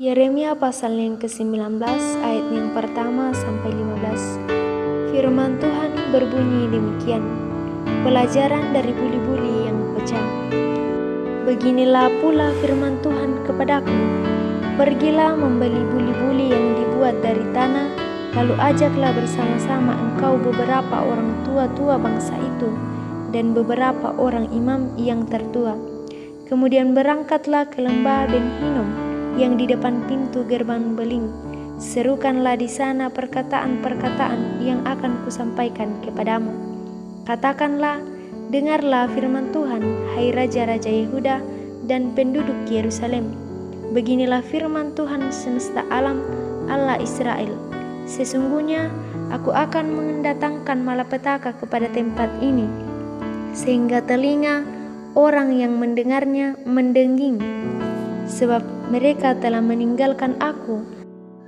Yeremia pasal yang ke-19 ayat yang pertama sampai 15. Firman Tuhan berbunyi demikian. Pelajaran dari buli-buli yang pecah. Beginilah pula firman Tuhan kepadaku. Pergilah membeli buli-buli yang dibuat dari tanah, lalu ajaklah bersama-sama engkau beberapa orang tua-tua bangsa itu dan beberapa orang imam yang tertua. Kemudian berangkatlah ke lembah Ben Hinnom yang di depan pintu gerbang beling. Serukanlah di sana perkataan-perkataan yang akan kusampaikan kepadamu. Katakanlah, dengarlah firman Tuhan, hai raja-raja Yehuda dan penduduk Yerusalem. Beginilah firman Tuhan semesta alam, Allah Israel. Sesungguhnya aku akan mendatangkan malapetaka kepada tempat ini, sehingga telinga orang yang mendengarnya mendenging. Sebab mereka telah meninggalkan aku,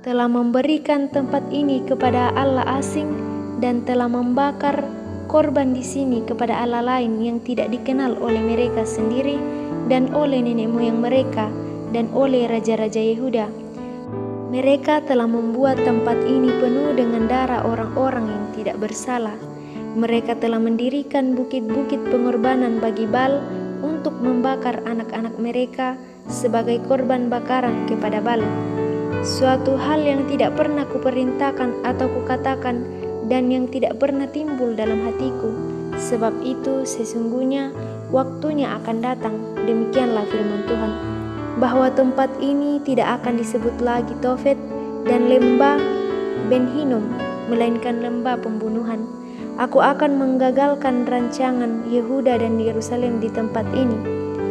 telah memberikan tempat ini kepada Allah asing, dan telah membakar korban di sini kepada Allah lain yang tidak dikenal oleh mereka sendiri dan oleh nenek moyang mereka dan oleh raja-raja Yehuda. Mereka telah membuat tempat ini penuh dengan darah orang-orang yang tidak bersalah. Mereka telah mendirikan bukit-bukit pengorbanan bagi Baal untuk membakar anak-anak mereka sebagai korban bakaran kepada Baal. Suatu hal yang tidak pernah kuperintahkan atau kukatakan dan yang tidak pernah timbul dalam hatiku. Sebab itu sesungguhnya waktunya akan datang, demikianlah firman Tuhan, bahwa tempat ini tidak akan disebut lagi Tofet dan lembah Ben Hinnom, melainkan lembah pembunuhan. Aku akan menggagalkan rancangan Yehuda dan Yerusalem di tempat ini,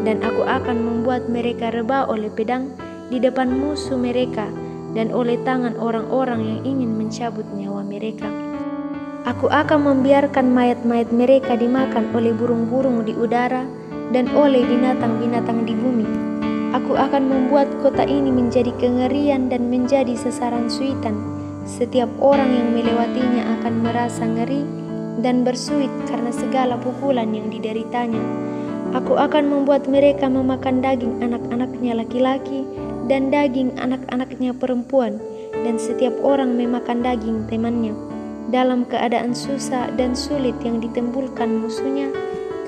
dan aku akan membuat mereka rebah oleh pedang di depan musuh mereka dan oleh tangan orang-orang yang ingin mencabut nyawa mereka. Aku akan membiarkan mayat-mayat mereka dimakan oleh burung-burung di udara dan oleh binatang-binatang di bumi. Aku akan membuat kota ini menjadi kengerian dan menjadi sasaran suitan. Setiap orang yang melewatinya akan merasa ngeri dan bersuit karena segala pukulan yang dideritanya. Aku akan membuat mereka memakan daging anak-anaknya laki-laki dan daging anak-anaknya perempuan, dan setiap orang memakan daging temannya, dalam keadaan susah dan sulit yang ditimbulkan musuhnya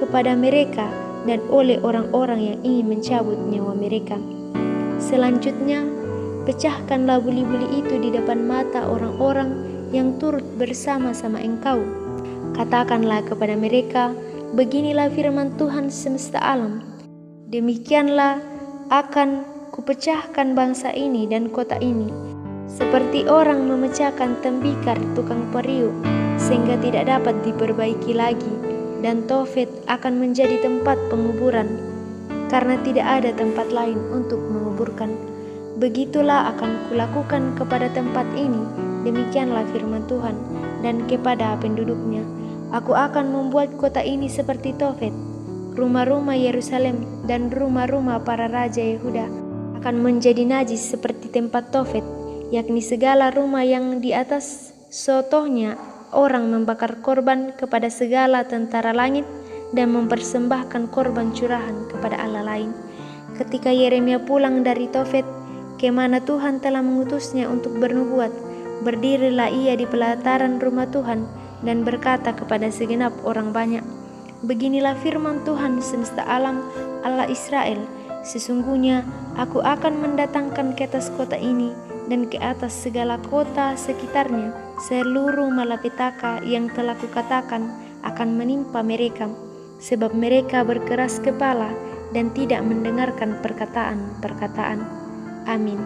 kepada mereka dan oleh orang-orang yang ingin mencabut nyawa mereka. Selanjutnya, pecahkanlah buli-buli itu di depan mata orang-orang yang turut bersama-sama engkau. Katakanlah kepada mereka, beginilah firman Tuhan semesta alam. Demikianlah akan kupecahkan bangsa ini dan kota ini, seperti orang memecahkan tembikar tukang periuk, sehingga tidak dapat diperbaiki lagi, dan Tofet akan menjadi tempat penguburan, karena tidak ada tempat lain untuk menguburkan. Begitulah akan kulakukan kepada tempat ini, demikianlah firman Tuhan, dan kepada penduduknya. Aku akan membuat kota ini seperti Tofet. Rumah-rumah Yerusalem dan rumah-rumah para raja Yehuda akan menjadi najis seperti tempat Tofet, yakni segala rumah yang di atas sotohnya orang membakar korban kepada segala tentara langit dan mempersembahkan korban curahan kepada Allah lain. Ketika Yeremia pulang dari Tofet, kemana Tuhan telah mengutusnya untuk bernubuat, berdirilah ia di pelataran rumah Tuhan dan berkata kepada segenap orang banyak, beginilah firman Tuhan semesta alam, Allah Israel. Sesungguhnya aku akan mendatangkan ke atas kota ini dan ke atas segala kota sekitarnya seluruh malapetaka yang telah kukatakan akan menimpa mereka, sebab mereka berkeras kepala dan tidak mendengarkan perkataan-perkataan. Amin.